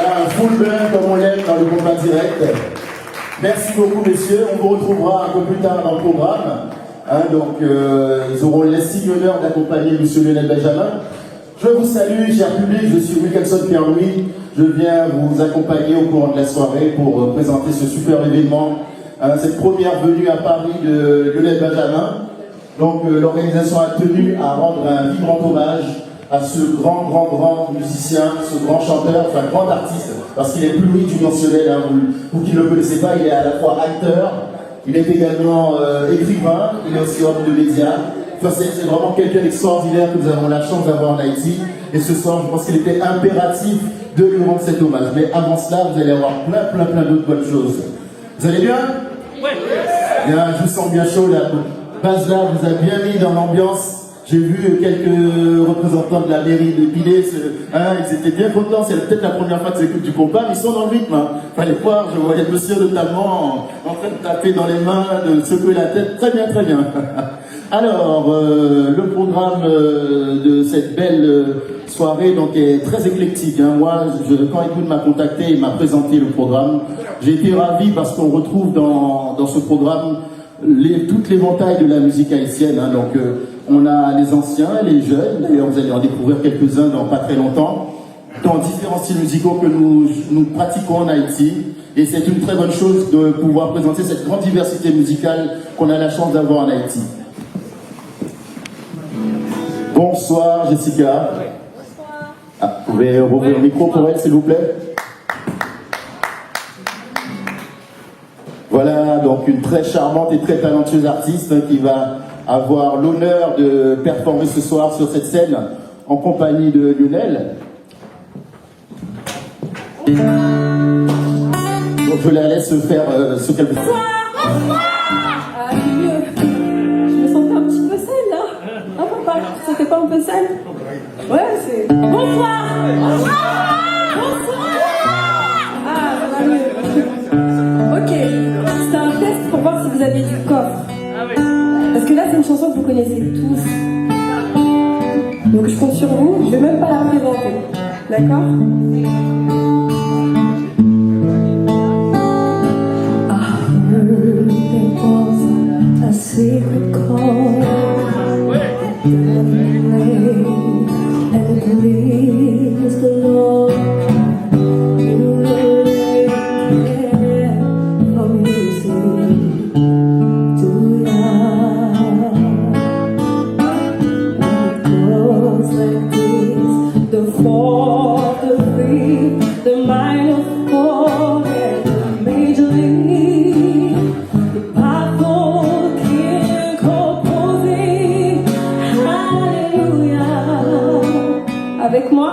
un full band comme on l'aime dans le combat direct. Merci beaucoup messieurs, on vous retrouvera un peu plus tard dans le programme. Ils auront l'estime honneur d'accompagner M. Lionel Benjamin. Je vous salue, cher public, je suis Wilkinson Pierre-Louis. Je viens vous accompagner au cours de la soirée pour présenter ce super événement, cette première venue à Paris de Lionel Benjamin. Donc l'organisation a tenu à rendre un vibrant hommage à ce grand musicien, ce grand chanteur, enfin grand artiste, parce qu'il est pluridimensionnel, vous qui ne le connaissez pas, il est à la fois acteur, il est également écrivain, il est aussi homme de médias. Enfin, c'est vraiment quelqu'un d'extraordinaire que nous avons la chance d'avoir en Haïti. Et ce soir, je pense qu'il était impératif de lui rendre cet hommage. Mais avant cela, vous allez avoir plein d'autres bonnes choses. Vous allez bien? Oui. Bien, je vous sens bien chaud là. Baz là vous a bien mis dans l'ambiance. J'ai vu quelques représentants de la mairie de Pinet, ils étaient bien contents, c'est peut-être la première fois qu'ils écoutent du compas, mais ils sont dans le rythme. Fallait voir, je voyais le monsieur notamment en train de taper dans les mains, de secouer la tête, très bien. Alors, le programme de cette belle soirée donc, est très éclectique. Moi, quand Écoute m'a contacté, il m'a présenté le programme. J'ai été ravi parce qu'on retrouve dans ce programme toute l'éventail de la musique haïtienne. On a les anciens, les jeunes, d'ailleurs vous allez en découvrir quelques-uns dans pas très longtemps, dans différents styles musicaux que nous pratiquons en Haïti. Et c'est une très bonne chose de pouvoir présenter cette grande diversité musicale qu'on a la chance d'avoir en Haïti. Bonsoir Jessica. Bonsoir. Vous pouvez rouvrir le micro pour elle s'il vous plaît. Voilà donc une très charmante et très talentueuse artiste qui va avoir l'honneur de performer ce soir sur cette scène en compagnie de Lionel. Donc je la laisse faire ce qu'elle veut. Mieux. Je me sentais un petit peu seule là. Ah papa, tu te sentais pas un peu seule? Ouais, c'est... Bonsoir. Bonsoir. Ah, ça va mieux. Ok, c'était un test pour voir si vous aviez du coffre. Parce que là, c'est une chanson que vous connaissez tous. Donc je compte sur vous, je vais même pas la présenter. D'accord? A secret call and please the Lord you really care for music to ya. It goes like this: the fourth, the fifth, the minor chord, and the major league. Avec moi.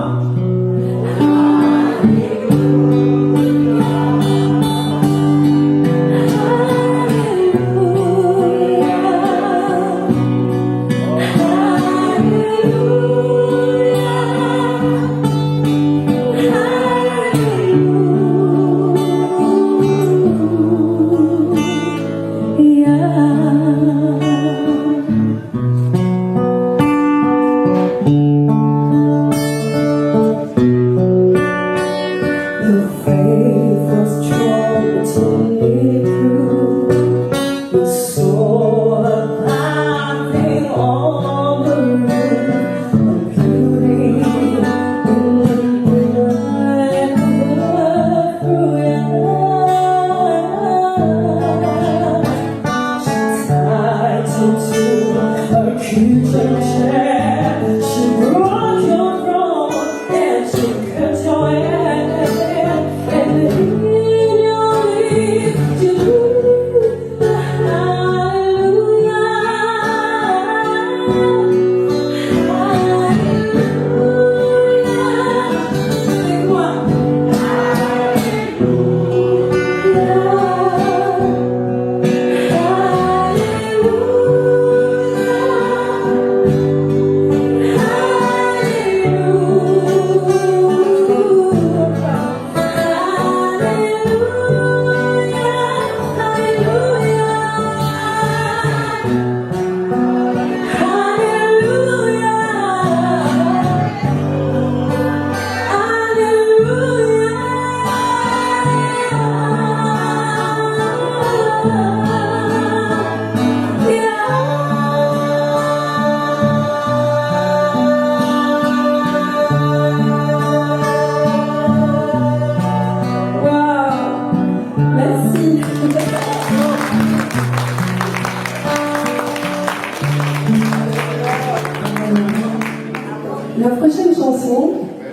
You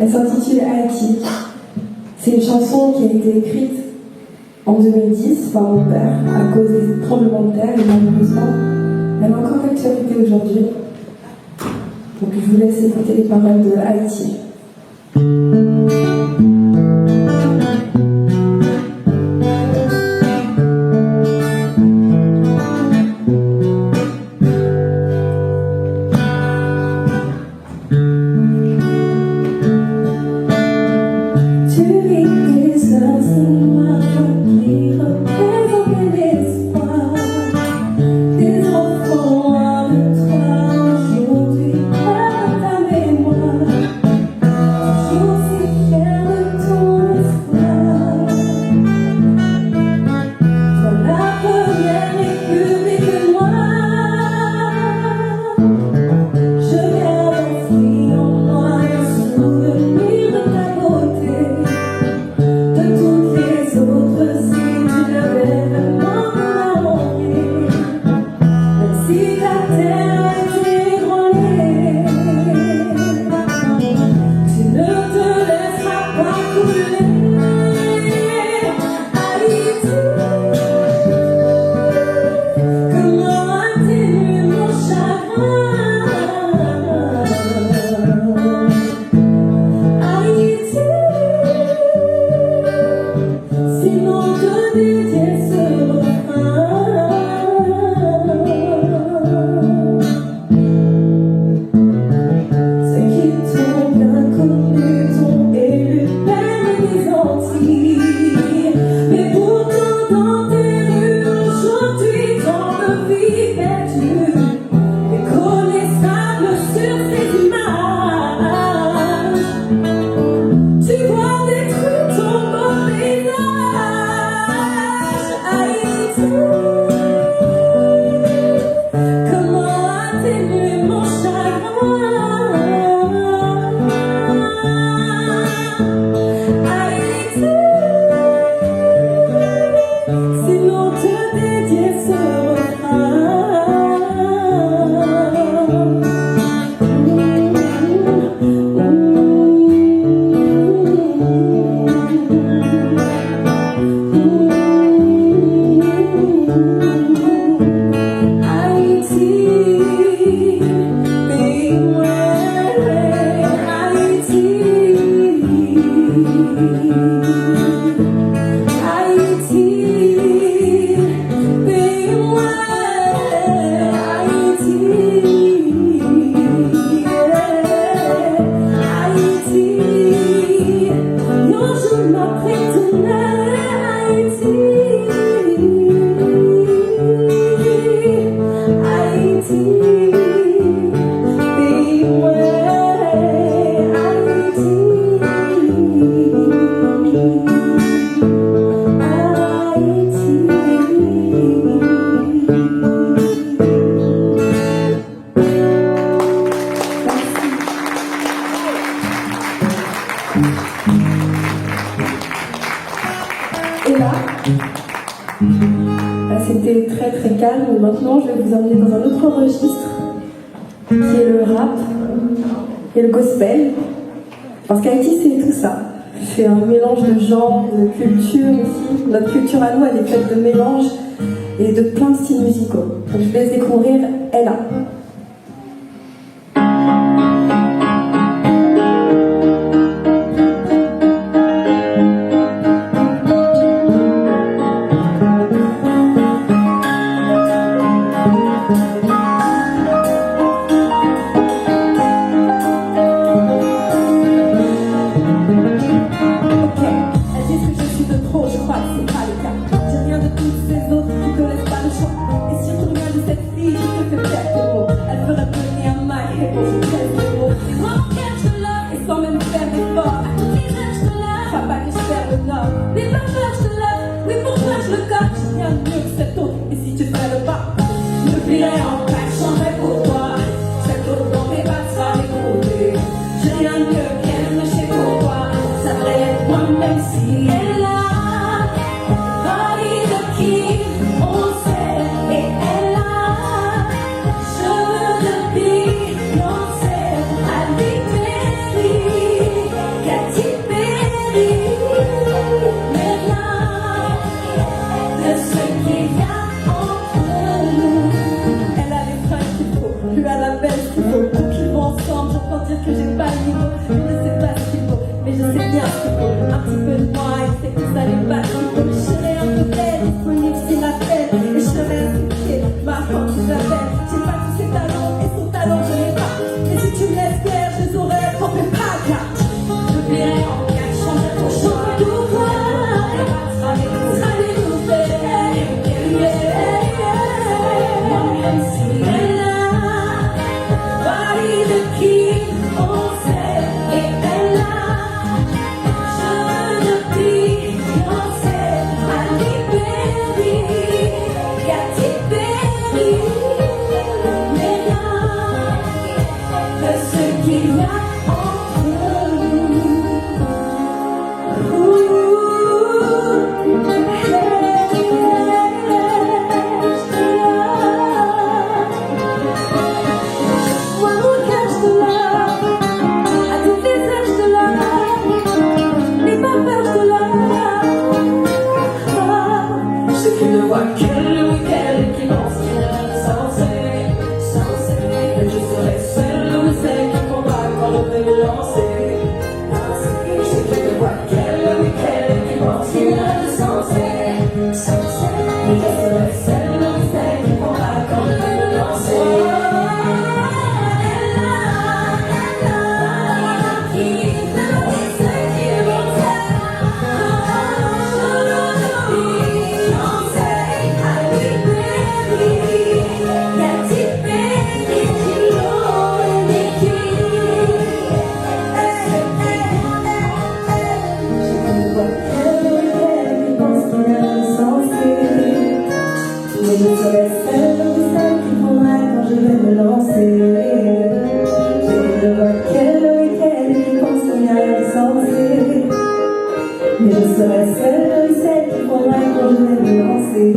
Elle s'intitule Haïti. C'est une chanson qui a été écrite en 2010 par mon père à cause des tremblements de terre et malheureusement, elle est encore d'actualité aujourd'hui. Donc je vous laisse écouter les paroles de Haïti. Et là, c'était très très calme. Et maintenant, je vais vous emmener dans un autre registre qui est le rap et le gospel. Parce qu'Haïti, c'est tout ça. C'est un mélange de genres, de culture aussi. Notre culture à nous, elle est faite de mélanges et de plein de styles musicaux. Donc, je vous laisse découvrir Ella. vois qu'elle qui pense qu'il y a censé. Et je serai celle ou celle qui prendra quand je vais me lancer. Je sais que je vois qu'elle qui pense qu'il y a censé. Et je serai celle ou celle qui prendra quand je vais me lancer. Mais je serai celle ou celle qui prendra quand je vais me lancer. Je vois qu'elle qui pense qu'il n'y a rien de sensé. Mais je serai celle ou celle qui prendra quand je vais me lancer.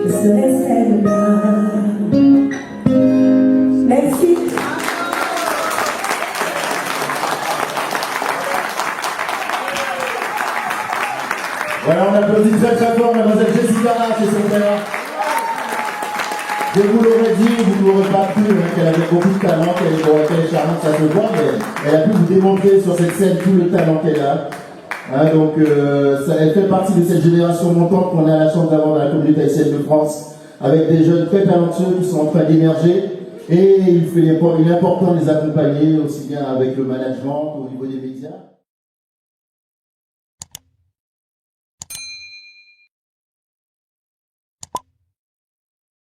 Je serai celle-là. Merci. Voilà, on applaudit très très fort mademoiselle Jessica Rache et son frère. Je vous l'aurais dit, vous ne l'aurez pas cru, qu'elle avait beaucoup de talent, qu'elle est charmante, ça se voit, mais elle a pu vous démontrer sur cette scène tout le talent qu'elle a. Donc, elle fait partie de cette génération montante qu'on a la chance d'avoir dans la communauté haïtienne de France, avec des jeunes très talentueux qui sont en train d'émerger. Et il est important de les accompagner aussi bien avec le management qu'au niveau des médias.